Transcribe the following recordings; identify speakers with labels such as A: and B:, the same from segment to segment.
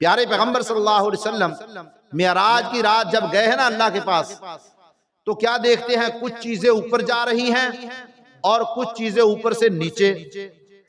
A: پیارے پیغمبر صلی اللہ علیہ وسلم معراج کی رات جب گئے ہیں نا اللہ کے پاس، تو کیا دیکھتے ہیں؟ کچھ چیزیں اوپر جا رہی ہیں اور کچھ چیزیں اوپر سے نیچے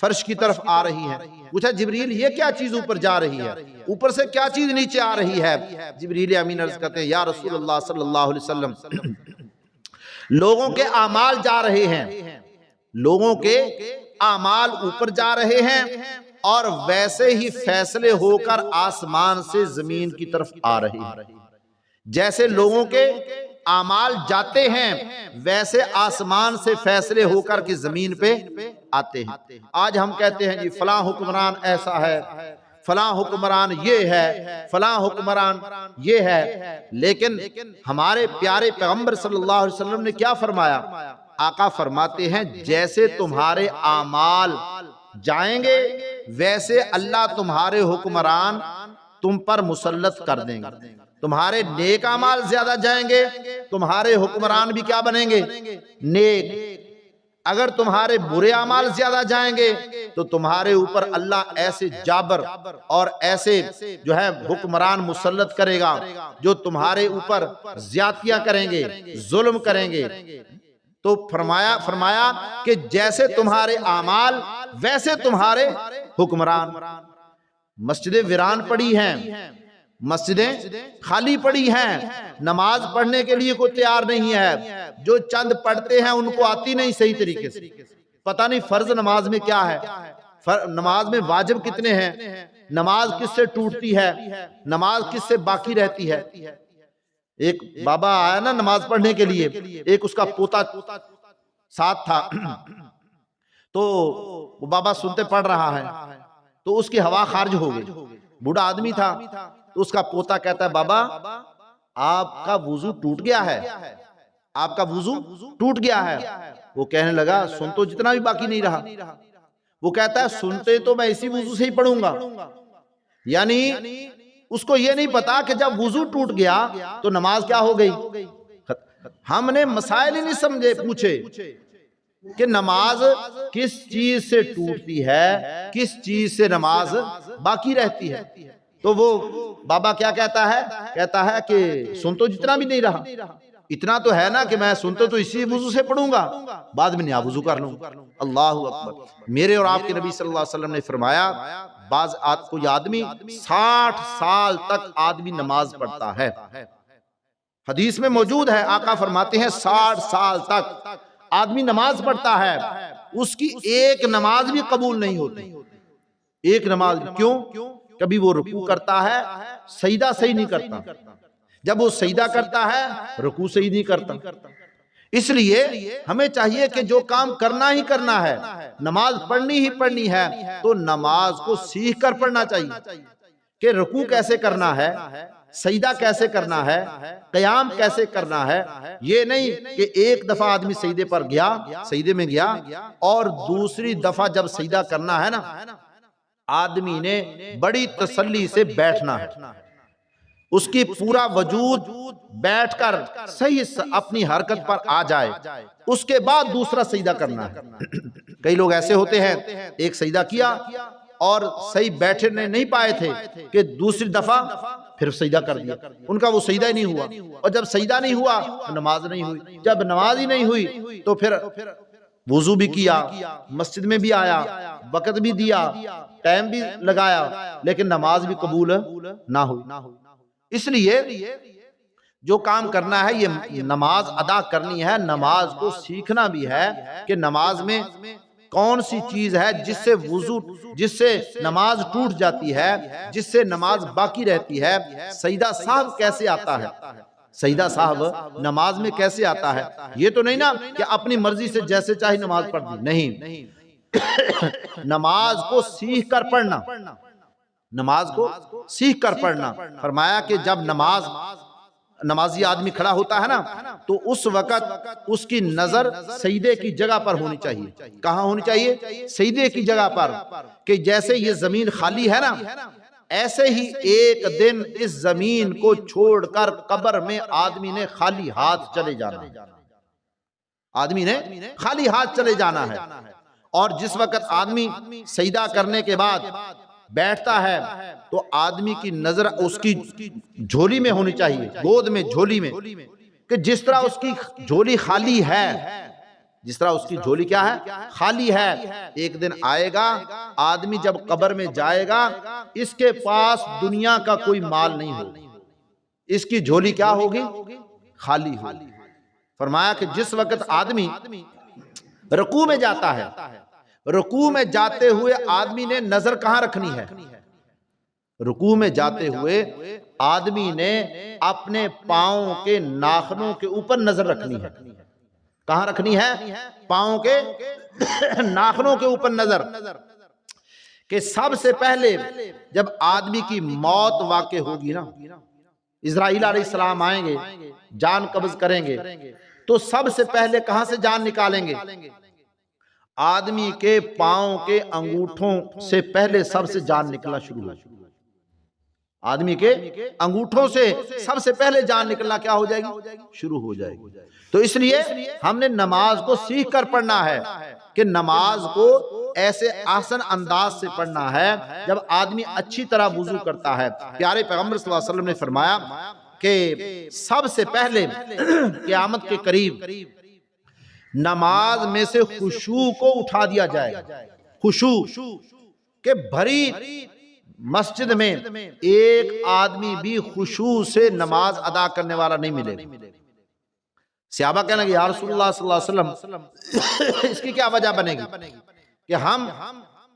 A: فرش کی طرف آ رہی ہیں۔ پوچھا جبریل یہ کیا چیز اوپر جا رہی ہے؟ اوپر سے کیا چیز نیچے آ رہی ہے؟ جبریل امین عرض کرتے ہیں یا رسول اللہ صلی اللہ علیہ وسلم، لوگوں کے اعمال جا رہے ہیں، لوگوں کے اعمال اوپر جا رہے ہیں، اور ویسے ہی فیصلے ہو کر آسمان سے زمین کی طرف آ رہے ہیں۔ جیسے لوگوں کے اعمال جاتے ہیں ویسے آسمان سے فیصلے ہو کر کے زمین پہ آتے ہیں۔ آج ہم کہتے ہیں جی فلاں حکمران ایسا ہے، فلاں حکمران یہ ہے، فلاں حکمران یہ ہے، لیکن ہمارے پیارے پیغمبر صلی اللہ علیہ وسلم نے کیا فرمایا؟ آقا فرماتے ہیں جیسے تمہارے اعمال جائیں گے ویسے اللہ تمہارے حکمران تم پر مسلط کر دیں گے۔ تمہارے نیک اعمال زیادہ جائیں گے، تمہارے حکمران بھی کیا بنیں گے؟ نیک۔ اگر تمہارے برے اعمال زیادہ جائیں گے تو تمہارے اوپر اللہ ایسے جابر اور ایسے جو ہے حکمران مسلط کرے گا جو تمہارے اوپر زیادتیاں کریں گے، ظلم کریں گے۔ تو فرمایا کہ جیسے تمہارے اعمال ویسے تمہارے حکمران۔ مسجدیں ویران پڑی ہیں، مسجدیں خالی پڑی ہیں، نماز پڑھنے کے لیے کوئی تیار نہیں ہے، جو چند پڑھتے ہیں ان کو آتی نہیں صحیح طریقے سے، پتہ نہیں فرض نماز میں کیا ہے، نماز میں واجب کتنے ہیں، نماز کس سے ٹوٹتی ہے، نماز کس سے باقی رہتی ہے۔ ایک بابا آیا نا نماز پڑھنے کے لیے، ایک اس کا پوتا ساتھ تھا، تو وہ بابا سنتے پڑھ رہا ہے تو اس کی ہوا خارج ہو گئی، بوڑھا آدمی تھا، تو اس کا پوتا کہتا ہے بابا آپ کا وضو ٹوٹ گیا ہے، آپ کا وضو ٹوٹ گیا ہے۔ وہ کہنے لگا سن تو جتنا بھی باقی نہیں رہا۔ وہ کہتا ہے سنتے تو میں اسی وضو سے ہی پڑھوں گا، یعنی اس کو یہ نہیں پتا کہ جب وضو ٹوٹ گیا تو نماز کیا ہو گئی۔ ہم نے مسائل ہی نہیں سمجھے پوچھے کہ نماز کس چیز سے ٹوٹتی ہے، کس چیز سے نماز باقی رہتی ہے۔ تو وہ بابا کیا کہتا ہے؟ کہتا ہے کہ سن تو جتنا بھی نہیں رہا، اتنا تو ہے نا کہ میں سنتے تو اسی وضو سے پڑھوں گا، بعد میں نیا وضو کر لوں۔ اللہ اکبر۔ میرے اور آپ کے نبی صلی اللہ علیہ وسلم نے فرمایا بعض کوئی آدمی 60 سال تک آدمی نماز پڑھتا ہے، حدیث میں موجود ہے، آقا فرماتے ہیں 60 سال تک آدمی نماز پڑھتا ہے، اس کی ایک نماز بھی قبول نہیں ہوتی، ایک نماز۔ کیوں؟ کبھی وہ رکوع کرتا ہے سجدہ صحیح نہیں کرتا، جب وہ سجدہ کرتا ہے رکوع صحیح نہیں کرتا۔ اس لیے ہمیں چاہیے کہ جو کام کرنا ہی کرنا ہے، نماز پڑھنی ہی پڑھنی ہے، تو نماز کو سیکھ کر پڑھنا چاہیے کہ رکوع کیسے کرنا ہے، سجدہ کیسے کرنا ہے، قیام کیسے کرنا ہے۔ یہ نہیں کہ ایک دفعہ آدمی سجدے پر گیا، سجدے میں گیا، اور دوسری دفعہ جب سجدہ کرنا ہے نا، آدمی نے بڑی تسلی سے بیٹھنا ہے، اس کی پورا وجود بیٹھ کر صحیح اپنی حرکت پر آ جائے، اس کے بعد دوسرا سجدہ کرنا ہے۔ کئی لوگ ایسے ہوتے ہیں ایک سجدہ کیا اور صحیح بیٹھے نہیں پائے تھے کہ دوسری دفعہ پھر سجدہ کر دیا، ان کا وہ سجدہ ہی نہیں ہوا، اور جب سجدہ نہیں ہوا نماز نہیں ہوئی، جب نماز ہی نہیں ہوئی تو پھر وضو بھی کیا، مسجد میں بھی آیا، وقت بھی دیا، ٹائم بھی لگایا، لیکن نماز بھی قبول نہ ہوئی۔ اس لیے جو کام کرنا ہے یہ نماز ادا کرنی ہے، نماز کو سیکھنا بھی ہے کہ نماز میں کون سی چیز ہے جس سے نماز ٹوٹ جاتی ہے، جس سے نماز باقی رہتی ہے۔ سجدہ صاحب کیسے آتا ہے، سجدہ صاحب نماز میں کیسے آتا ہے؟ یہ تو نہیں نا کہ اپنی مرضی سے جیسے چاہے نماز پڑھ دی، نہیں، نماز کو سیکھ کر پڑھنا، نماز کو سیکھ کر پڑھنا۔ فرمایا کہ جب نمازی آدمی کھڑا ہوتا ہے نا تو اس وقت اس کی نظر سجدے کی جگہ پر ہونی چاہیے۔ کہاں ہونی چاہیے؟ سجدے کی جگہ پر، کہ جیسے یہ زمین خالی ہے نا، ایسے ہی ایک دن اس زمین کو چھوڑ کر قبر میں آدمی نے خالی ہاتھ چلے جانا ہے، آدمی نے خالی ہاتھ چلے جانا ہے۔ اور جس وقت آدمی سجدہ کرنے کے بعد بیٹھتا ہے تو آدمی کی نظر اس کی جھولی میں ہونی چاہیے، گود میں، جھولی میں، کہ جس طرح اس کی جھولی خالی ہے، جس طرح اس کی جھولی کیا ہے؟ خالی ہے۔ ایک دن آئے گا آدمی جب قبر میں جائے گا، اس کے پاس دنیا کا کوئی مال نہیں ہوگا، اس کی جھولی کیا ہوگی؟ خالی ہوگی۔ فرمایا کہ جس وقت آدمی رکوع میں جاتا ہے، رکوع میں جاتے ہوئے آدمی نے نظر کہاں رکھنی ہے؟ رکوع میں جاتے ہوئے آدمی نے اپنے پاؤں کے ناخنوں کے اوپر نظر رکھنی ہے۔ کہاں رکھنی ہے؟ پاؤں کے ناخنوں کے اوپر نظر، کہ سب سے پہلے جب آدمی کی موت واقع ہوگی نا، اسرائیل علیہ السلام آئیں گے، جان قبض کریں گے، تو سب سے پہلے کہاں سے جان نکالیں گے؟ آدمی کے پاؤں کے انگوٹھوں سے پہلے سب سے جان نکلنا شروع ہو، آدمی کے انگوٹھوں سے سب سے پہلے جان نکلنا کیا ہو جائے گی؟ شروع ہو جائے گی۔ تو اس لیے ہم نے نماز کو سیکھ کر پڑھنا ہے، کہ نماز کو ایسے آسن انداز سے پڑھنا ہے جب آدمی اچھی طرح وضو کرتا ہے۔ پیارے پیغمبر صلی اللہ علیہ وسلم نے فرمایا کہ سب سے پہلے قیامت کے قریب نماز میں سے خشوع کو اٹھا دیا جائے گا، خشوع، کہ بھری مسجد میں ایک آدمی بھی خشوع سے نماز ادا کرنے والا نہیں ملے گا۔ صحابہ کہنے لگے یا رسول اللہ صلی اللہ علیہ وسلم اس کی کیا وجہ بنے گی؟ کہ ہم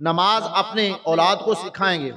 A: نماز اپنے اولاد کو سکھائیں گے،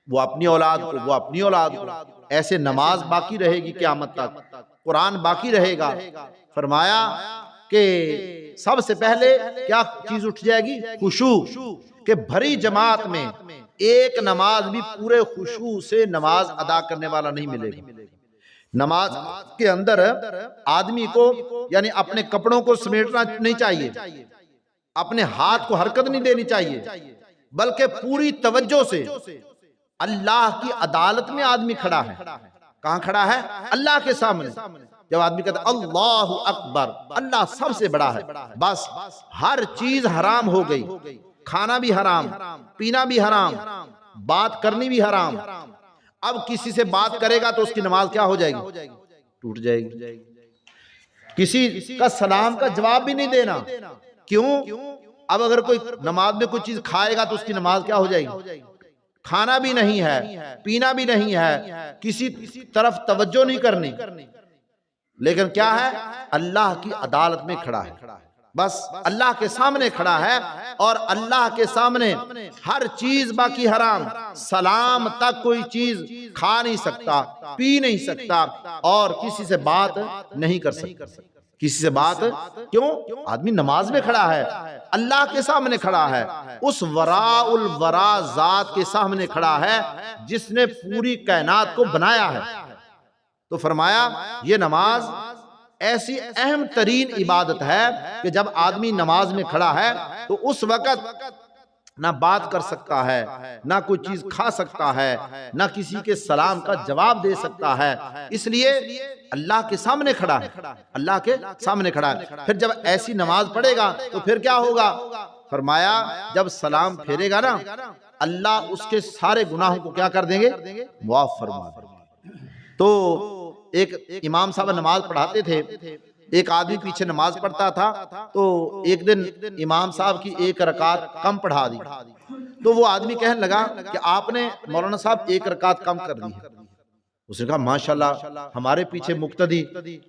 A: وہ اپنی اولاد کو، وہ اپنی اولاد کو، ایسے نماز باقی رہے گی قیامت تک، قرآن باقی رہے گا۔ فرمایا کہ سب سے پہلے کیا چیز اٹھ جائے گی؟ خشوع، کہ بھری جماعت میں ایک نماز بھی پورے خشوع سے نماز ادا کرنے والا نہیں ملے گا۔ نماز کے اندر آدمی کو یعنی اپنے کپڑوں کو سمیٹنا نہیں چاہیے، اپنے ہاتھ کو حرکت نہیں دینی چاہیے، بلکہ پوری توجہ سے اللہ کی عدالت میں آدمی کھڑا ہے۔ کہاں کھڑا ہے؟ اللہ کے سامنے۔ جب آدمی کہتا ہے اللہ اکبر، اللہ سب سے بڑا ہے، بس ہر چیز حرام ہو گئی، کھانا بھی حرام، پینا بھی حرام، بات کرنی بھی حرام۔ اب کسی سے بات کرے گا تو اس کی نماز کیا ہو جائے گی؟ ٹوٹ جائے گی۔ کسی کا سلام کا جواب بھی نہیں دینا، کیوں؟ اب اگر کوئی نماز میں کوئی چیز کھائے گا تو اس کی نماز کیا ہو جائے گی؟ کھانا بھی نہیں ہے، پینا بھی نہیں ہے، کسی طرف توجہ نہیں کرنی، لیکن کیا ہے؟ اللہ کی عدالت میں کھڑا ہے، بس اللہ کے سامنے کھڑا ہے، اور اللہ کے سامنے ہر چیز باقی حرام، سلام تک کوئی چیز کھا نہیں سکتا، پی نہیں سکتا، اور کسی سے بات نہیں کر سکتا، کسی سے بات۔ کیوں؟ آدمی نماز میں کھڑا ہے، اللہ کے سامنے کھڑا ہے، اس وراء الورا ذات کے سامنے کھڑا ہے جس نے پوری کائنات کو بنایا ہے۔ تو فرمایا یہ نماز ایسی اہم ترین عبادت ہے کہ جب آدمی نماز میں کھڑا ہے تو اس وقت نہ بات کر سکتا ہے، نہ کوئی چیز کھا سکتا ہے، نہ کسی کے سلام کا جواب دے سکتا ہے، اس لیے اللہ کے سامنے کھڑا ہے، اللہ کے سامنے کھڑا ہے۔ پھر جب ایسی نماز پڑھے گا تو پھر کیا ہوگا؟ فرمایا جب سلام پھیرے گا نا، اللہ اس کے سارے گناہوں کو کیا کر دیں گے؟ معاف فرما دیں گے۔ تو ایک امام صاحب نماز پڑھاتے تھے، ایک آدمی پیچھے نماز پڑھتا تھا، تو ایک دن امام صاحب کی ایک رکعت کم پڑھا دی، تو وہ آدمی کہنے لگا کہ آپ نے مولانا صاحب ایک رکعت کم کر دی ہے۔ اس نے کہا ماشاءاللہ ہمارے پیچھے مقتدی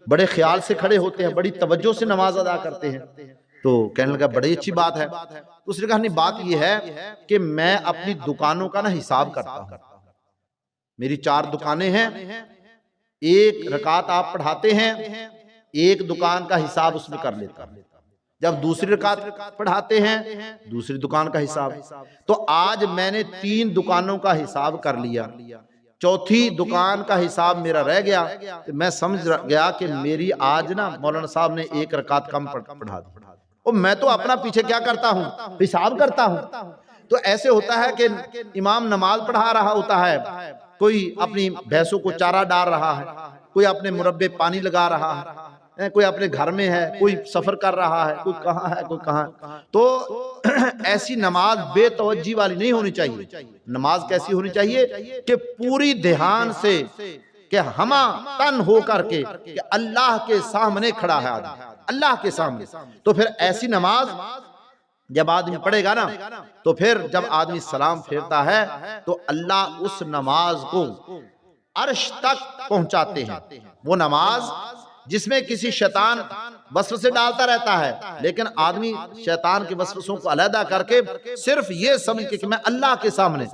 A: بڑے خیال سے کھڑے ہوتے ہیں، بڑی توجہ سے نماز ادا کرتے ہیں۔ تو کہنے لگا بڑی اچھی بات ہے۔ اس نے کہا نہیں، بات یہ ہے کہ میں اپنی دکانوں کا نا حساب کرتا ہوں، میری 4 دکانیں ہیں، ایک رکعت آپ پڑھاتے ہیں، ایک دکان کا حساب اس میں کر لیتا ہوں، جب دوسری رکعت پڑھاتے ہیں دوسری دکان کا حساب، تو آج میں نے 3 دکانوں کا حساب کر لیا، چوتھی دکان کا حساب میرا رہ گیا، تو میں سمجھ گیا کہ میری آج نا مولانا صاحب نے ایک رکعت کم پڑھا دی، اور میں تو اپنا پیچھے کیا کرتا ہوں؟ حساب کرتا ہوں۔ تو ایسے ہوتا ہے کہ امام نماز پڑھا رہا ہوتا ہے، کوئی اپنی بھینسوں کو چارہ ڈال رہا ہے، کوئی اپنے مربے پانی لگا رہا ہے، کوئی اپنے گھر میں ہے، کوئی سفر کر رہا ہے، کوئی کہاں ہے، کوئی کہاں ہے۔ تو ایسی نماز بے توجہی والی نہیں ہونی چاہیے۔ نماز کیسی ہونی چاہیے کہ پوری دھیان سے، کہ ہما تن ہو کر کے، کہ اللہ کے سامنے کھڑا ہے آدمی، اللہ کے سامنے۔ تو پھر ایسی نماز جب آدمی پڑھے گا نا، تو پھر جب آدمی سلام پھیرتا ہے تو اللہ اس نماز کو عرش تک پہنچاتے ہیں۔ وہ نماز جس میں کسی شیطان وسوسے ڈالتا رہتا ہے، لیکن آدمی شیطان کے وسوسوں کو علیحدہ کر کے صرف یہ سمجھ کے کہ میں اللہ کے سامنے،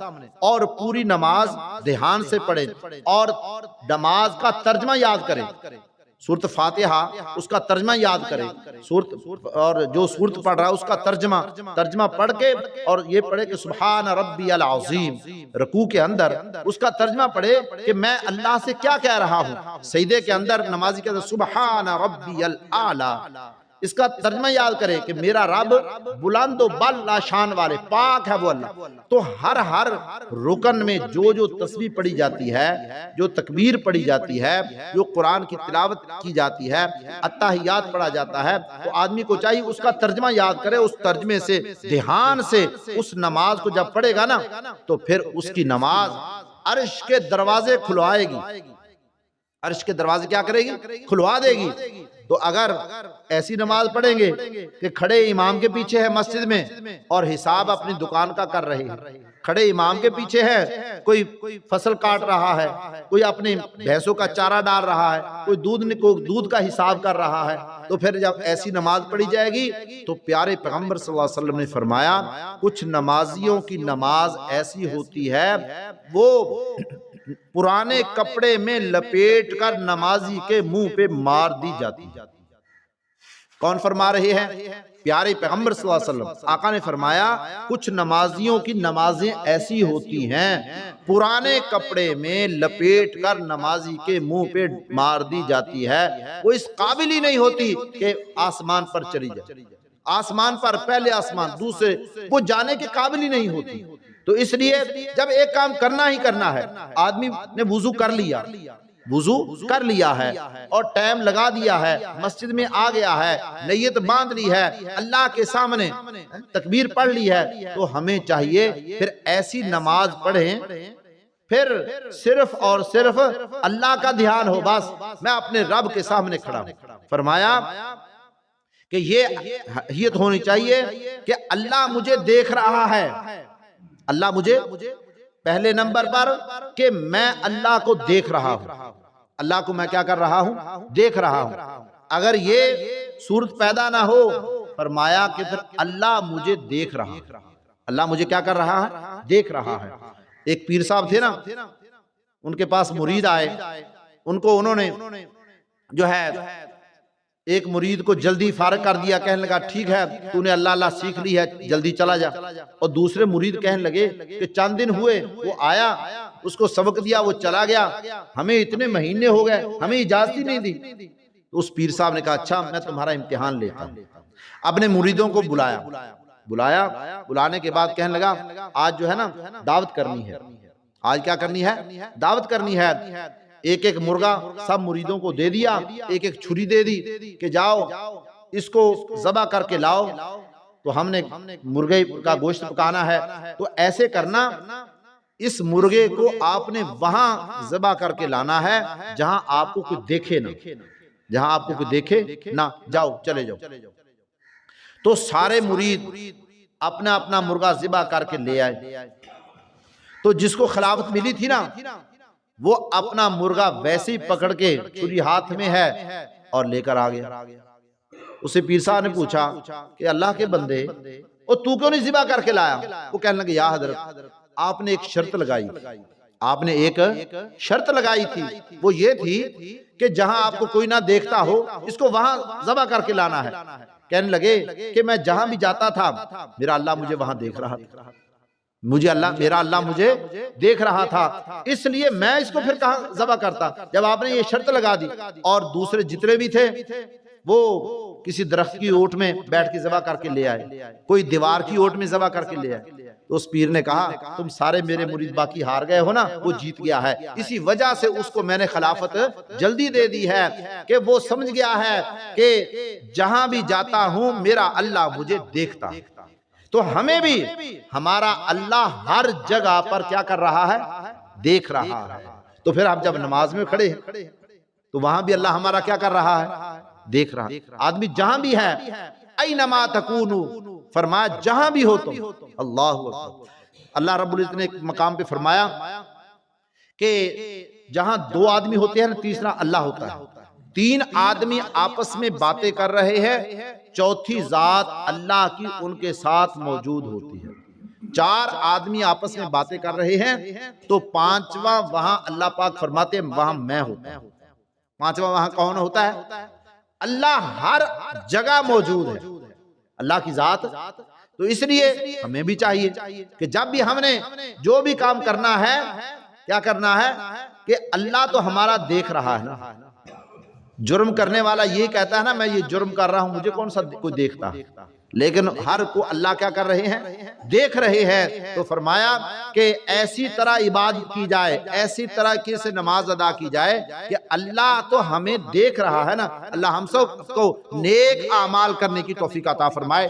A: اور پوری نماز دھیان سے پڑھے اور نماز کا ترجمہ یاد کرے۔ سورۃ فاتحہ اس کا ترجمہ یاد کرے، اور جو سورت پڑھ رہا ہے اس کا ترجمہ پڑھ کے، اور یہ پڑھے کہ سبحان ربی العظیم، رکوع کے اندر اس کا ترجمہ پڑھے کہ میں اللہ سے کیا کہہ رہا ہوں۔ سجدے کے اندر نمازی کہتے ہیں سبحان ربی الاعلی، اس کا ترجمہ یاد کرے کہ میرا رب بلند و بالا شان والے، پاک ہے وہ اللہ۔ تو ہر رکن میں جو جو تسبیح پڑھی جاتی ہے، جو تکبیر پڑھی جاتی ہے، جو قرآن کی تلاوت کی جاتی ہے، التحیات پڑھا جاتا ہے، تو آدمی کو چاہیے اس کا ترجمہ یاد کرے، اس ترجمے سے دھیان سے اس نماز کو جب پڑھے گا نا، تو پھر اس کی نماز عرش کے دروازے کھلوائے گی، عرش کے دروازے کیا کرے گی؟ کھلوا دے گی۔ تو اگر ایسی نماز پڑھیں گے کہ کھڑے امام کے پیچھے ہے مسجد میں اور حساب اپنی دکان کا کر رہے ہیں، کھڑے امام کے پیچھے ہے، کوئی فصل کاٹ رہا ہے، کوئی اپنی بھینسوں کا چارہ ڈال رہا ہے، کوئی دودھ کا حساب کر رہا ہے، تو پھر جب ایسی نماز پڑھی جائے گی تو پیارے پیغمبر صلی اللہ علیہ وسلم نے فرمایا کچھ نمازیوں کی نماز ایسی ہوتی ہے وہ پرانے کپڑے میں لپیٹ کر نمازی کے منہ پہ مار دی جاتی۔ کون فرما رہے ہیں؟ پیارے پیغمبر صلی اللہ علیہ وسلم۔ آقا نے فرمایا کچھ نمازیوں کی نمازیں ایسی ہوتی ہیں پرانے کپڑے میں لپیٹ کر نمازی کے منہ پہ مار دی جاتی ہے، وہ اس قابل ہی نہیں ہوتی کہ آسمان پر چلی جائے، آسمان پر، پہلے آسمان دوسرے، وہ جانے کے قابل ہی نہیں ہوتی۔ تو اس لیے جب ایک کام کرنا ہی کرنا ہے، آدمی نے وضو کر لیا ہے اور ٹائم لگا دیا ہے، مسجد میں آ گیا ہے، نیت باندھ لی ہے، اللہ کے سامنے تکبیر پڑھ لی ہے، تو ہمیں چاہیے پھر ایسی نماز پڑھیں پھر صرف اور صرف اللہ کا دھیان ہو، بس میں اپنے رب کے سامنے کھڑا ہوں۔ فرمایا کہ یہ حیت ہونی چاہیے کہ اللہ مجھے دیکھ رہا ہے، اللہ مجھے پہلے نمبر پر کہ میں اللہ کو دیکھ رہا ہوں، اللہ کو میں کیا کر رہا ہوں؟ دیکھ رہا ہوں۔ اگر یہ صورت پیدا نہ ہو، فرمایا کہ پھر اللہ مجھے دیکھ رہا ہے، اللہ مجھے کیا کر رہا ہے؟ دیکھ رہا ہے۔ ایک پیر صاحب تھے نا، ان کے پاس مرید آئے، انہوں نے جو ہے ایک مرید کو جلدی فارغ کر دیا، کہنے لگا ٹھیک ہے تو نے اللہ اللہ سیکھ لی ہے، جلدی چلا جا۔ اور دوسرے مرید کہنے لگے کہ چند دن ہوئے، وہ آیا، اس کو سبق دیا، وہ چلا گیا، ہمیں اتنے مہینے ہو گئے، ہمیں اجازت ہی نہیں دی۔ تو اس پیر صاحب نے کہا اچھا میں تمہارا امتحان لیتا ہوں۔ اپنے مریدوں کو بلانے کے بعد کہنے لگا آج جو ہے نا دعوت کرنی ہے، آج کیا کرنی ہے؟ دعوت کرنی ہے۔ ایک ایک مرغا سب مریدوں کو دے دیا، ایک ایک چھری دے دی کہ جاؤ اس کو ذبح کر کے لاؤ، تو ہم نے مرغے کا گوشت پکانا ہے۔ تو ایسے کرنا، اس مرغے کو آپ نے وہاں ذبح کر کے لانا ہے جہاں آپ کو کوئی دیکھے نہ، جہاں آپ کو کوئی دیکھے نہ، جاؤ چلے جاؤ۔ تو سارے مرید اپنا اپنا مرغا ذبح کر کے لے آئے۔ تو جس کو خلافت ملی تھی نا، وہ اپنا مرغا ویسے ہی پکڑ کے، چھری ہاتھ میں ہے، اور لے کر آ گیا۔ اسے پیر صاحب نے پوچھا کہ اللہ کے بندے اور تو کیوں نہیں ذبح کر کے لایا؟ وہ کہنے لگے یا حضرت آپ نے ایک شرط لگائی، آپ نے ایک شرط لگائی تھی، وہ یہ تھی کہ جہاں آپ کو کوئی نہ دیکھتا ہو اس کو وہاں ذبح کر کے لانا ہے۔ کہنے لگے کہ میں جہاں بھی جاتا تھا میرا اللہ مجھے وہاں دیکھ رہا تھا، میرا اللہ مجھے دیکھ رہا تھا، اس لیے میں اس کو پھر کہاں ذبح کرتا۔ جب آپ نے یہ شرط لگا دی، اور دوسرے جتنے بھی تھے وہ کسی درخت کی اوٹ میں بیٹھ کے ذبح کر کے لے آئے، کوئی دیوار کی اوٹ میں ذبح کر کے لے آئے۔ تو اس پیر نے کہا تم سارے میرے مرید باقی ہار گئے ہو نا، وہ جیت گیا ہے، اسی وجہ سے اس کو میں نے خلافت جلدی دے دی ہے کہ وہ سمجھ گیا ہے کہ جہاں بھی جاتا ہوں میرا اللہ مجھے دیکھتا ہے۔ تو ہمیں بھی ہمارا اللہ ہر جگہ پر کیا کر رہا ہے؟ دیکھ رہا ہے۔ تو پھر آپ جب نماز میں کھڑے ہیں تو وہاں بھی اللہ ہمارا کیا کر رہا ہے؟ دیکھ رہا ہے۔ آدمی جہاں بھی ہے، اینما تکونو، فرمایا جہاں بھی ہو تم، اللہ اکبر۔ اللہ رب العزت نے ایک مقام پہ فرمایا کہ جہاں دو آدمی ہوتے ہیں نا، تیسرا اللہ ہوتا ہے۔ تین آدمی آپس میں باتیں کر رہے ہیں، چوتھی ذات اللہ کی ان کے ساتھ موجود ہوتی ہے۔ چار آدمی آپس میں باتیں کر رہے ہیں تو پانچواں وہاں اللہ پاک فرماتے ہیں وہاں میں ہوتا ہوں۔ پانچواں وہاں کون ہوتا ہے؟ اللہ ہر جگہ موجود ہے، اللہ کی ذات۔ تو اس لیے ہمیں بھی چاہیے کہ جب بھی ہم نے جو بھی کام کرنا ہے، کیا کرنا ہے کہ اللہ تو ہمارا دیکھ رہا ہے نا۔ جرم کرنے والا یہ کہتا ہے نا میں یہ جرم کر رہا ہوں، مجھے کون سا کوئی دیکھتا، لیکن ہر کو اللہ کیا کر رہے ہیں؟ دیکھ رہے ہیں۔ تو فرمایا کہ ایسی طرح عبادت کی جائے، ایسی طرح کی سے نماز ادا کی جائے کہ اللہ تو ہمیں دیکھ رہا ہے نا۔ اللہ ہم سب کو نیک اعمال کرنے کی توفیق عطا فرمائے۔